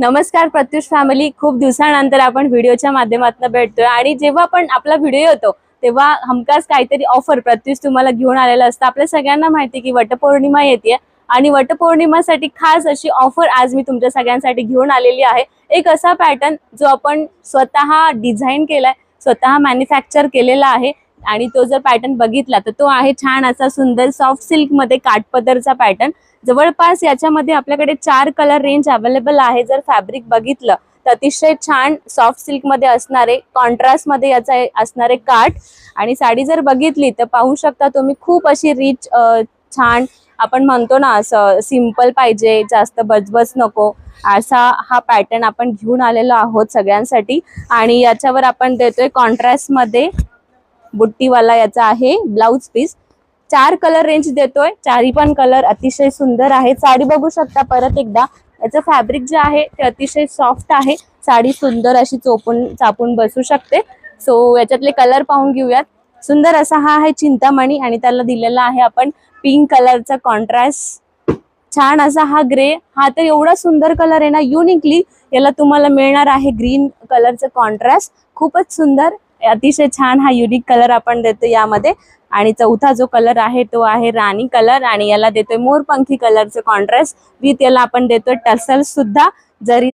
नमस्कार प्रत्युष फॅमिली, खूप दिवसानंतर आपण व्हिडिओच्या माध्यमातून भेटतोय आणि जेव्हा पण आपला व्हिडिओ येतो तेव्हा हमखास काहीतरी ऑफर प्रत्युष तुम्हाला घेऊन आलेला असतं। आपल्या सगळ्यांना माहिती की वटपौर्णिमा येते आणि वटपौर्णिमेसाठी खास अशी ऑफर आज मी तुमच्या सगळ्यांसाठी घेऊन आलेली आहे। एक असा पॅटर्न जो आपण स्वतः डिझाइन केलाय, स्वतः मॅन्युफॅक्चर केलेला आहे आणि तो जर पॅटर्न बघितला तर तो आहे छान असा सुंदर सॉफ्ट सिल्क मध्ये काठपदरचा पॅटर्न। जवळपास याच्यामध्ये आपल्याकडे 4 कलर रेंज अवेलेबल आहे। जर फॅब्रिक बघितलं तर अतिशय छान सॉफ्ट सिल्क मध्ये असणारे, कॉन्ट्रास्ट मध्ये याचा असणारे काठ आणि साडी जर बघितली तर पाहू शकता तुम्ही खूप अशी रिच छान आपण म्हणतो ना असं सिंपल पाहिजे, जास्त बजबज नको असा हा पॅटर्न आपण घेऊन आलेलो आहोत सगळ्यांसाठी। आणि याच्यावर आपण देतोय कॉन्ट्रास्ट मध्ये बुट्टीवाला याचा आहे ब्लाउज पीस। 4 कलर रेंज देतोय, चारही पण कलर अतिशय सुंदर आहे। साडी बघू शकता परत एकदा, याचं फॅब्रिक जे आहे ते अतिशय सॉफ्ट आहे। साडी सुंदर अशी चापून बसू शकते। सो याच्यातले कलर पाहून घेऊयात। सुंदर असा हा आहे चिंतामणी आणि त्याला दिलेला आहे आपण पिंक कलरचा कॉन्ट्रास्ट। छान असा हा ग्रे, हा तर एवढा सुंदर कलर आहे ना, युनिकली याला तुम्हाला मिळणार आहे ग्रीन कलरचं कॉन्ट्रास्ट। खूपच सुंदर, अतिशय छान हा युनिक कलर आपण देतो यामध्ये। आणि चौथा जो कलर आहे तो आहे राणी कलर आणि याला देतोय मोरपंखी कलरचं कॉन्ट्रास्ट विथ याला आपण देतोय टसल्स सुद्धा। जरी